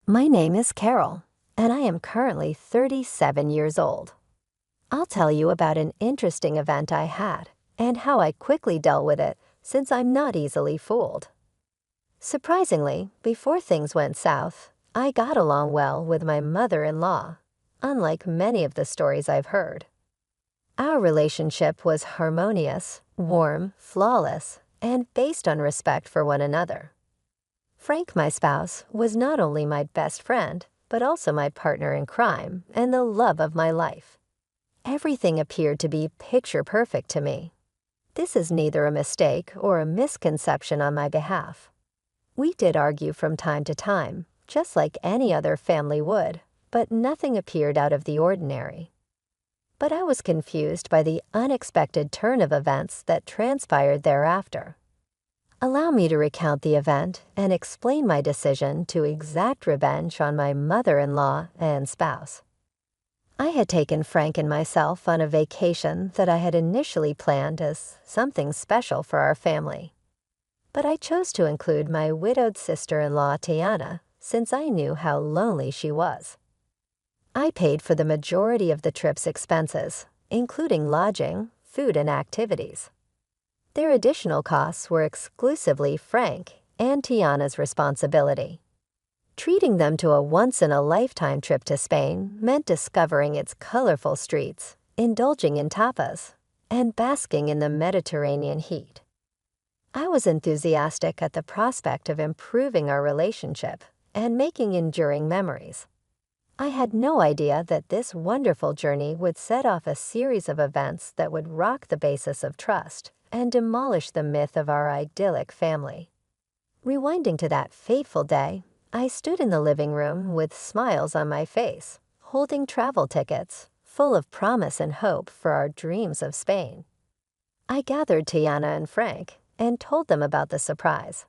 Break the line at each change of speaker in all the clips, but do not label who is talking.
My name is Carol, and I am currently 37 years old. I'll tell you about an interesting event I had and how I quickly dealt with it since I'm not easily fooled. Surprisingly, before things went south, I got along well with my mother-in-law, unlike many of the stories I've heard. Our relationship was harmonious, warm, flawless, and based on respect for one another. Frank, my spouse, was not only my best friend, but also my partner in crime and the love of my life. Everything appeared to be picture perfect to me. This is neither a mistake or a misconception on my behalf. We did argue from time to time, just like any other family would, but nothing appeared out of the ordinary. But I was confused by the unexpected turn of events that transpired thereafter. Allow me to recount the event and explain my decision to exact revenge on my mother-in-law and spouse. I had taken Frank and myself on a vacation that I had initially planned as something special for our family. But I chose to include my widowed sister-in-law, Tiana, since I knew how lonely she was. I paid for the majority of the trip's expenses, including lodging, food, and activities. Their additional costs were exclusively Frank and Tiana's responsibility. Treating them to a once-in-a-lifetime trip to Spain meant discovering its colorful streets, indulging in tapas, and basking in the Mediterranean heat. I was enthusiastic at the prospect of improving our relationship and making enduring memories. I had no idea that this wonderful journey would set off a series of events that would rock the basis of trust and demolish the myth of our idyllic family. Rewinding to that fateful day, I stood in the living room with smiles on my face, holding travel tickets, full of promise and hope for our dreams of Spain. I gathered Tiana and Frank and told them about the surprise.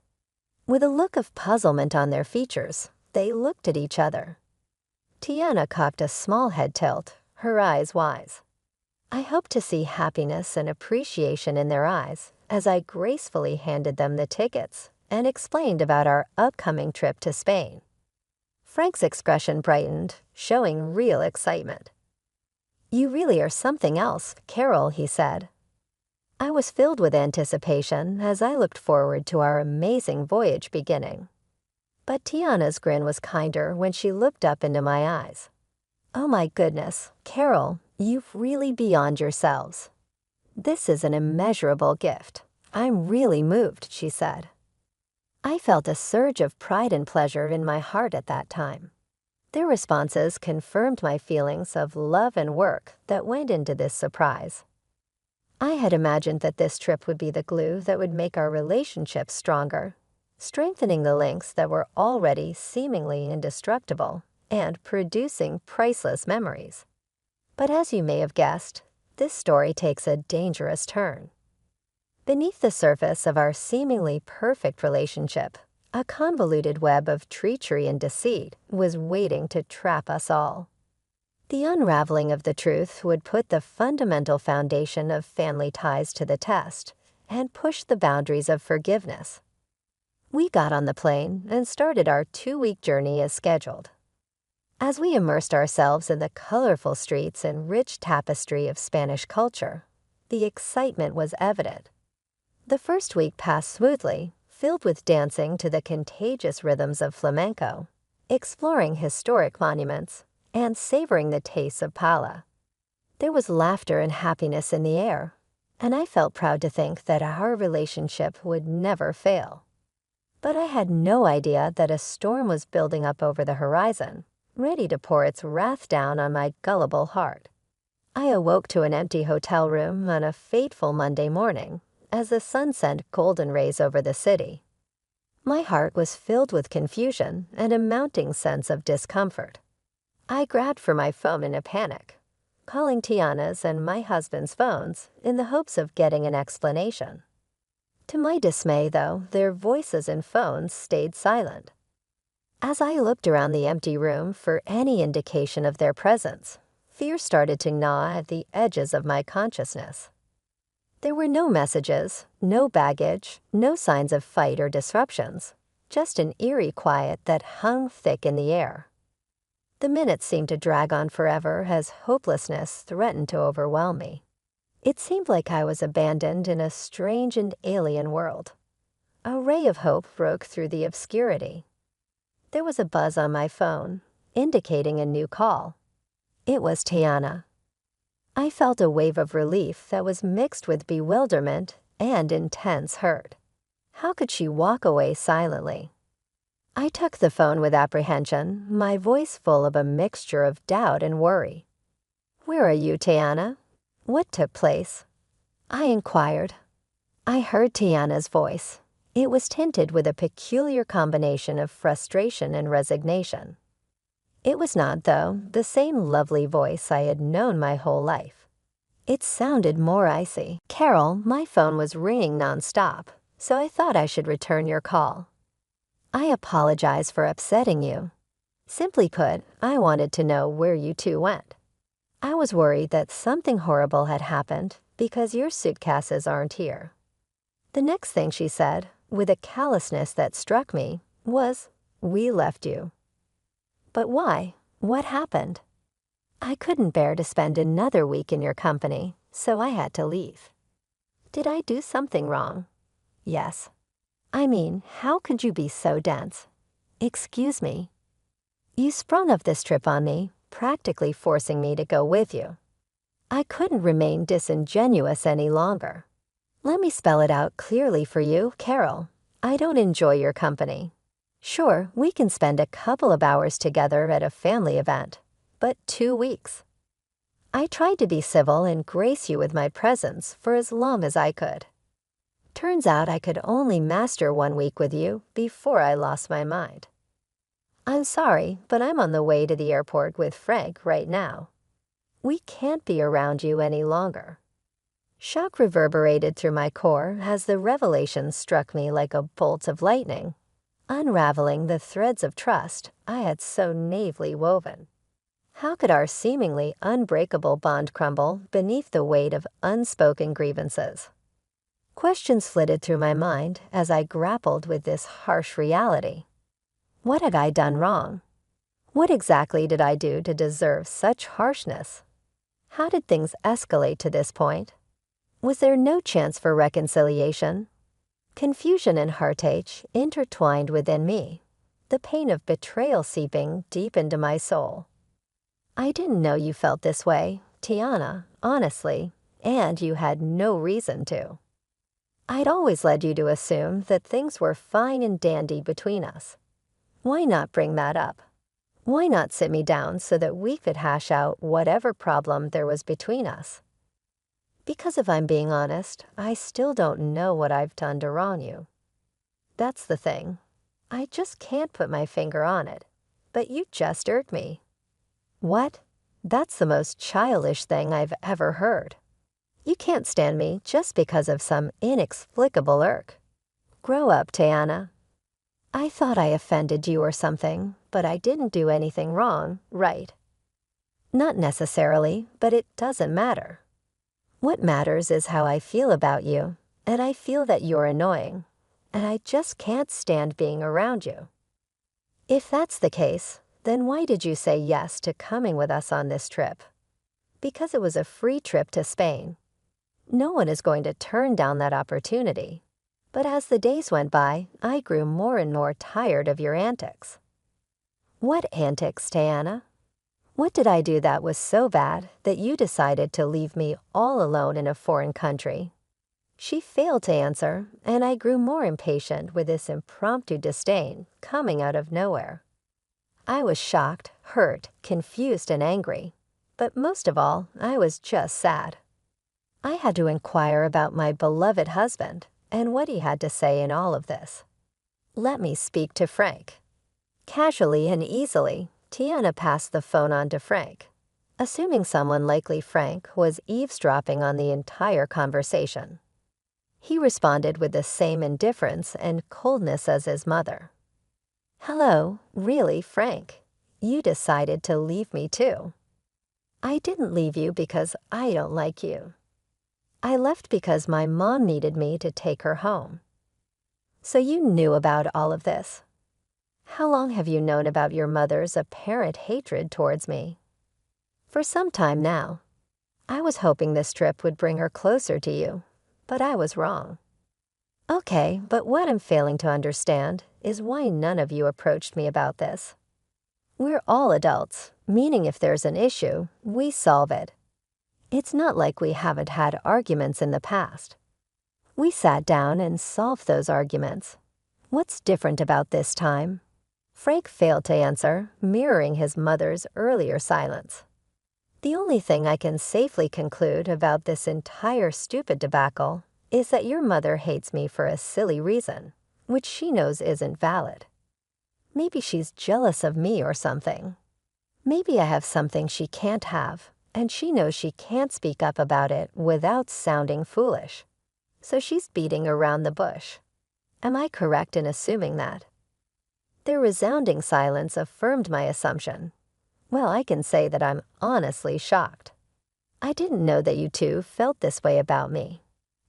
With a look of puzzlement on their features, they looked at each other. Tiana cocked a small head tilt, her eyes wise. I hoped to see happiness and appreciation in their eyes as I gracefully handed them the tickets and explained about our upcoming trip to Spain. Frank's expression brightened, showing real excitement. "You really are something else, Carol," he said. I was filled with anticipation as I looked forward to our amazing voyage beginning. But Tiana's grin was kinder when she looked up into my eyes. "Oh my goodness, Carol, you've really beyond yourselves. This is an immeasurable gift. I'm really moved," she said. I felt a surge of pride and pleasure in my heart at that time. Their responses confirmed my feelings of love and work that went into this surprise. I had imagined that this trip would be the glue that would make our relationship stronger, strengthening the links that were already seemingly indestructible and producing priceless memories. But as you may have guessed, this story takes a dangerous turn. Beneath the surface of our seemingly perfect relationship, a convoluted web of treachery and deceit was waiting to trap us all. The unraveling of the truth would put the fundamental foundation of family ties to the test and push the boundaries of forgiveness. We got on the plane and started our 2-week journey as scheduled. As we immersed ourselves in the colorful streets and rich tapestry of Spanish culture, the excitement was evident. The first week passed smoothly, filled with dancing to the contagious rhythms of flamenco, exploring historic monuments, and savoring the tastes of paella. There was laughter and happiness in the air, and I felt proud to think that our relationship would never fail. But I had no idea that a storm was building up over the horizon, ready to pour its wrath down on my gullible heart. I awoke to an empty hotel room on a fateful Monday morning as the sun sent golden rays over the city. My heart was filled with confusion and a mounting sense of discomfort. I grabbed for my phone in a panic, calling Tiana's and my husband's phones in the hopes of getting an explanation. To my dismay, though, their voices and phones stayed silent. As I looked around the empty room for any indication of their presence, fear started to gnaw at the edges of my consciousness. There were no messages, no baggage, no signs of fight or disruptions, just an eerie quiet that hung thick in the air. The minutes seemed to drag on forever as hopelessness threatened to overwhelm me. It seemed like I was abandoned in a strange and alien world. A ray of hope broke through the obscurity. There was a buzz on my phone, indicating a new call. It was Tiana. I felt a wave of relief that was mixed with bewilderment and intense hurt. How could she walk away silently? I took the phone with apprehension, my voice full of a mixture of doubt and worry. "Where are you, Tiana? What took place?" I inquired. I heard Tiana's voice. It was tinted with a peculiar combination of frustration and resignation. It was not, though, the same lovely voice I had known my whole life. It sounded more icy. "Carol, my phone was ringing nonstop, so I thought I should return your call. I apologize for upsetting you. Simply put, I wanted to know where you two went. I was worried that something horrible had happened because your suitcases aren't here." The next thing she said, with a callousness that struck me, was, "We left you." But why? What happened? I couldn't bear to spend another week in your company, so I had to leave. Did I do something wrong? Yes. I mean, how could you be so dense? Excuse me. You sprung up this trip on me, practically forcing me to go with you. I couldn't remain disingenuous any longer. Let me spell it out clearly for you, Carol. I don't enjoy your company. Sure, we can spend a couple of hours together at a family event, but 2 weeks. I tried to be civil and grace you with my presence for as long as I could. Turns out I could only master 1 week with you before I lost my mind. I'm sorry, but I'm on the way to the airport with Frank right now. We can't be around you any longer. Shock reverberated through my core as the revelation struck me like a bolt of lightning, unraveling the threads of trust I had so naively woven. How could our seemingly unbreakable bond crumble beneath the weight of unspoken grievances? Questions flitted through my mind as I grappled with this harsh reality. What had I done wrong? What exactly did I do to deserve such harshness? How did things escalate to this point? Was there no chance for reconciliation? Confusion and heartache intertwined within me, the pain of betrayal seeping deep into my soul. I didn't know you felt this way, Tiana, honestly, and you had no reason to. I'd always led you to assume that things were fine and dandy between us. Why not bring that up? Why not sit me down so that we could hash out whatever problem there was between us? Because if I'm being honest, I still don't know what I've done to wrong you. That's the thing. I just can't put my finger on it. But you just irked me. What? That's the most childish thing I've ever heard. You can't stand me just because of some inexplicable irk. Grow up, Tiana. I thought I offended you or something, but I didn't do anything wrong, right? Not necessarily, but it doesn't matter. What matters is how I feel about you, and I feel that you're annoying, and I just can't stand being around you. If that's the case, then why did you say yes to coming with us on this trip? Because it was a free trip to Spain. No one is going to turn down that opportunity. But as the days went by, I grew more and more tired of your antics. What antics, Tiana? What did I do that was so bad that you decided to leave me all alone in a foreign country? She failed to answer, and I grew more impatient with this impromptu disdain coming out of nowhere. I was shocked, hurt, confused, and angry. But most of all, I was just sad. I had to inquire about my beloved husband and what he had to say in all of this. Let me speak to Frank. Casually and easily, Tiana passed the phone on to Frank, assuming someone likely Frank was eavesdropping on the entire conversation. He responded with the same indifference and coldness as his mother. Hello, really, Frank? You decided to leave me too. I didn't leave you because I don't like you. I left because my mom needed me to take her home. So you knew about all of this. How long have you known about your mother's apparent hatred towards me? For some time now. I was hoping this trip would bring her closer to you, but I was wrong. Okay, but what I'm failing to understand is why none of you approached me about this. We're all adults, meaning if there's an issue, we solve it. It's not like we haven't had arguments in the past. We sat down and solved those arguments. What's different about this time? Frank failed to answer, mirroring his mother's earlier silence. The only thing I can safely conclude about this entire stupid debacle is that your mother hates me for a silly reason, which she knows isn't valid. Maybe she's jealous of me or something. Maybe I have something she can't have, and she knows she can't speak up about it without sounding foolish. So she's beating around the bush. Am I correct in assuming that? Their resounding silence affirmed my assumption. Well, I can say that I'm honestly shocked. I didn't know that you two felt this way about me.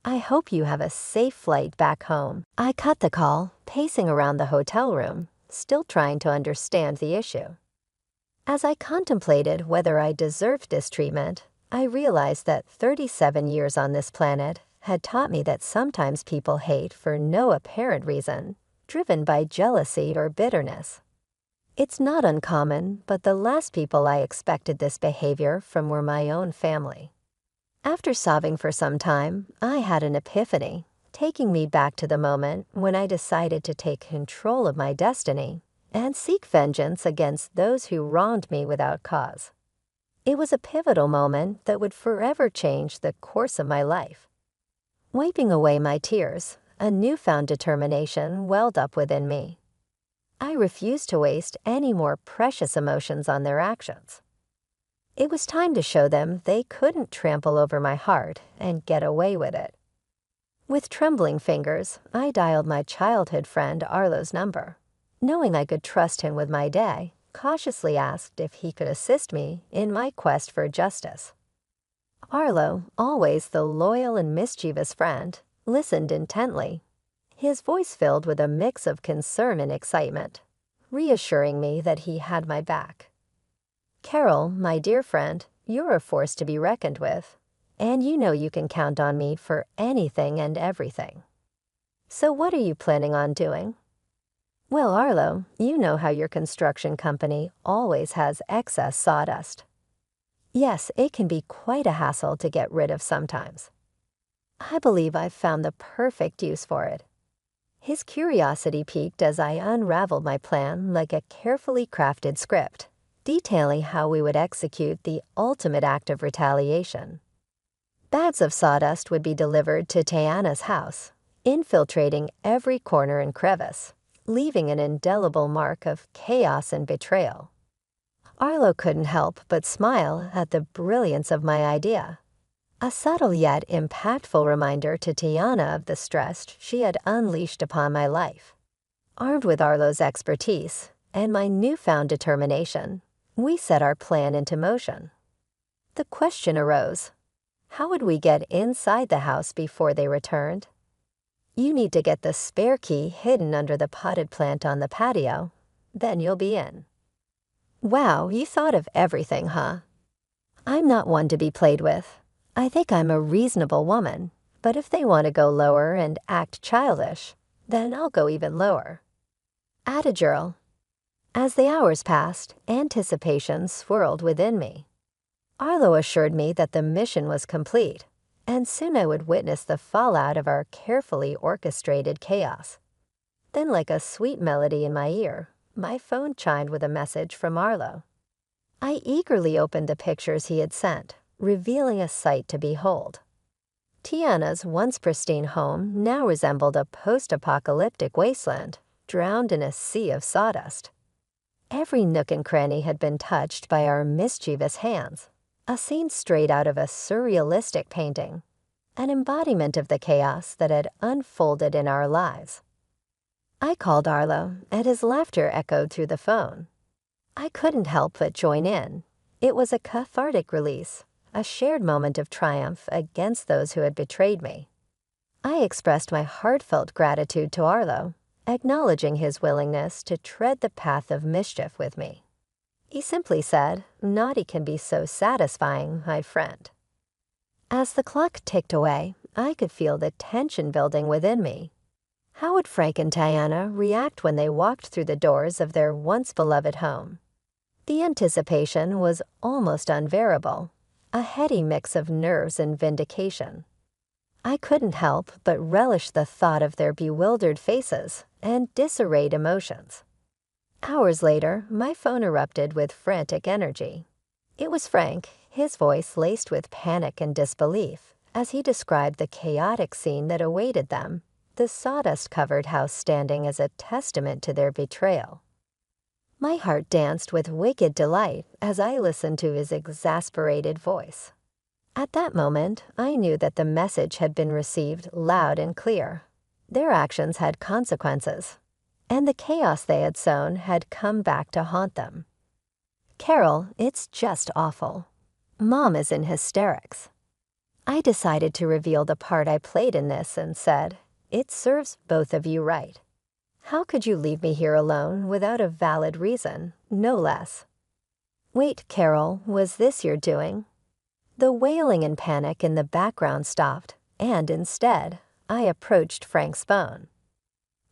I hope you have a safe flight back home. I cut the call, pacing around the hotel room, still trying to understand the issue. As I contemplated whether I deserved this treatment, I realized that 37 years on this planet had taught me that sometimes people hate for no apparent reason, driven by jealousy or bitterness. It's not uncommon, but the last people I expected this behavior from were my own family. After sobbing for some time, I had an epiphany, taking me back to the moment when I decided to take control of my destiny and seek vengeance against those who wronged me without cause. It was a pivotal moment that would forever change the course of my life. Wiping away my tears, a newfound determination welled up within me. I refused to waste any more precious emotions on their actions. It was time to show them they couldn't trample over my heart and get away with it. With trembling fingers, I dialed my childhood friend Arlo's number. Knowing I could trust him with my day, cautiously asked if he could assist me in my quest for justice. Arlo, always the loyal and mischievous friend, listened intently, his voice filled with a mix of concern and excitement, reassuring me that he had my back. Carol, my dear friend, you're a force to be reckoned with, and you know you can count on me for anything and everything. So what are you planning on doing? Well, Arlo, you know how your construction company always has excess sawdust. Yes, it can be quite a hassle to get rid of sometimes. I believe I've found the perfect use for it. His curiosity piqued as I unraveled my plan like a carefully crafted script, detailing how we would execute the ultimate act of retaliation. Bags of sawdust would be delivered to Tiana's house, infiltrating every corner and crevice, leaving an indelible mark of chaos and betrayal. Arlo couldn't help but smile at the brilliance of my idea. A subtle yet impactful reminder to Tiana of the stress she had unleashed upon my life. Armed with Arlo's expertise and my newfound determination, we set our plan into motion. The question arose, how would we get inside the house before they returned? You need to get the spare key hidden under the potted plant on the patio, then you'll be in. Wow, you thought of everything, huh? I'm not one to be played with. I think I'm a reasonable woman, but if they want to go lower and act childish, then I'll go even lower. Atta girl. As the hours passed, anticipation swirled within me. Arlo assured me that the mission was complete, and soon I would witness the fallout of our carefully orchestrated chaos. Then, like a sweet melody in my ear, my phone chimed with a message from Arlo. I eagerly opened the pictures he had sent, revealing a sight to behold. Tiana's once pristine home now resembled a post-apocalyptic wasteland, drowned in a sea of sawdust. Every nook and cranny had been touched by our mischievous hands, a scene straight out of a surrealistic painting, an embodiment of the chaos that had unfolded in our lives. I called Arlo, and his laughter echoed through the phone. I couldn't help but join in. It was a cathartic release, a shared moment of triumph against those who had betrayed me. I expressed my heartfelt gratitude to Arlo, acknowledging his willingness to tread the path of mischief with me. He simply said, "Naughty can be so satisfying, my friend." As the clock ticked away, I could feel the tension building within me. How would Frank and Tiana react when they walked through the doors of their once-beloved home? The anticipation was almost unbearable, a heady mix of nerves and vindication. I couldn't help but relish the thought of their bewildered faces and disarrayed emotions. Hours later, my phone erupted with frantic energy. It was Frank, his voice laced with panic and disbelief, as he described the chaotic scene that awaited them, the sawdust-covered house standing as a testament to their betrayal. My heart danced with wicked delight as I listened to his exasperated voice. At that moment, I knew that the message had been received loud and clear. Their actions had consequences, and the chaos they had sown had come back to haunt them. "Carol, it's just awful. Mom is in hysterics." I decided to reveal the part I played in this and said, "It serves both of you right. How could you leave me here alone without a valid reason, no less?" "Wait, Carol, was this your doing?" The wailing and panic in the background stopped, and instead, I approached Frank's phone.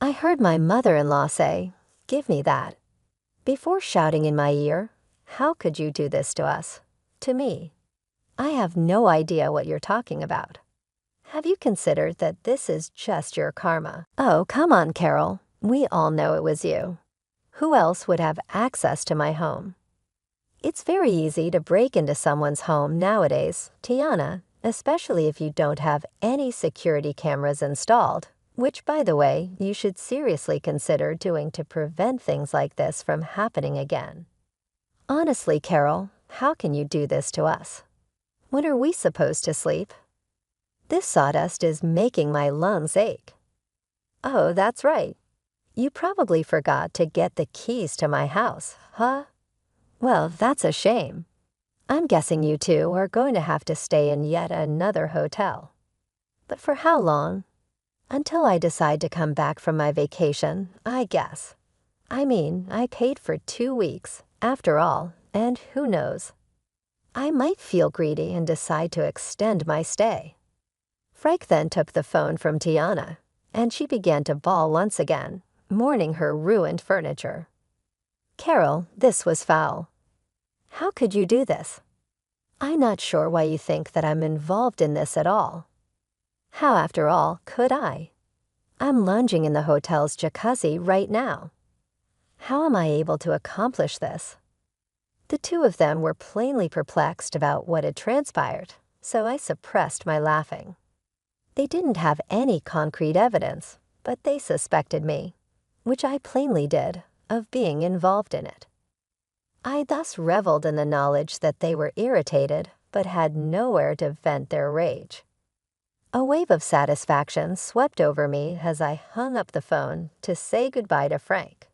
I heard my mother-in-law say, "Give me that." Before shouting in my ear, "How could you do this to us? To me? I have no idea what you're talking about. Have you considered that this is just your karma?" "Oh, come on, Carol. We all know it was you. Who else would have access to my home?" It's very easy to break into someone's home nowadays, Tiana, especially if you don't have any security cameras installed, which, by the way, you should seriously consider doing to prevent things like this from happening again. Honestly, Carol, how can you do this to us? When are we supposed to sleep? This sawdust is making my lungs ache. Oh, that's right. You probably forgot to get the keys to my house, huh? Well, that's a shame. I'm guessing you two are going to have to stay in yet another hotel. But for how long? Until I decide to come back from my vacation, I guess. I mean, I paid for 2 weeks, after all, and who knows? I might feel greedy and decide to extend my stay. Frank then took the phone from Tiana, and she began to bawl once again, mourning her ruined furniture. "Carol, this was foul. How could you do this? I'm not sure why you think that I'm involved in this at all. How, after all, could I? I'm lounging in the hotel's jacuzzi right now. How am I able to accomplish this?" The two of them were plainly perplexed about what had transpired, so I suppressed my laughing. They didn't have any concrete evidence, but they suspected me, which I plainly did, of being involved in it. I thus reveled in the knowledge that they were irritated, but had nowhere to vent their rage. A wave of satisfaction swept over me as I hung up the phone to say goodbye to Frank.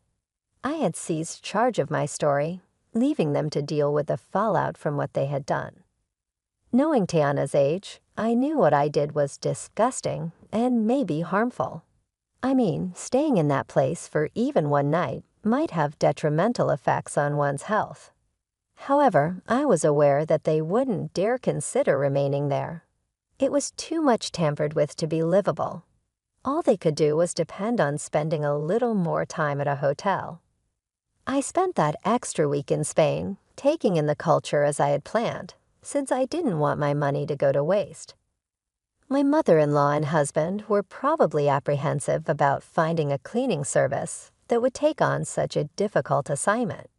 I had seized charge of my story, leaving them to deal with the fallout from what they had done. Knowing Tiana's age, I knew what I did was disgusting and maybe harmful. I mean, staying in that place for even one night might have detrimental effects on one's health. However, I was aware that they wouldn't dare consider remaining there. It was too much tampered with to be livable. All they could do was depend on spending a little more time at a hotel. I spent that extra week in Spain, taking in the culture as I had planned, since I didn't want my money to go to waste. My mother-in-law and husband were probably apprehensive about finding a cleaning service that would take on such a difficult assignment.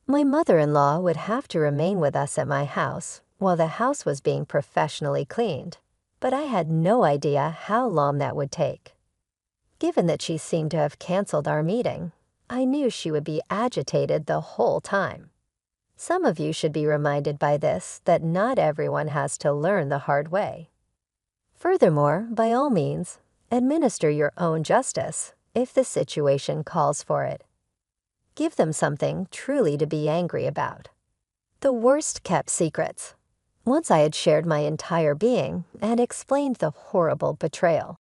My mother-in-law would have to remain with us at my house while the house was being professionally cleaned, but I had no idea how long that would take. Given that she seemed to have canceled our meeting, I knew she would be agitated the whole time. Some of you should be reminded by this that not everyone has to learn the hard way. Furthermore, by all means, administer your own justice if the situation calls for it. Give them something truly to be angry about. The worst-kept secrets. Once I had shared my entire being and explained the horrible betrayal,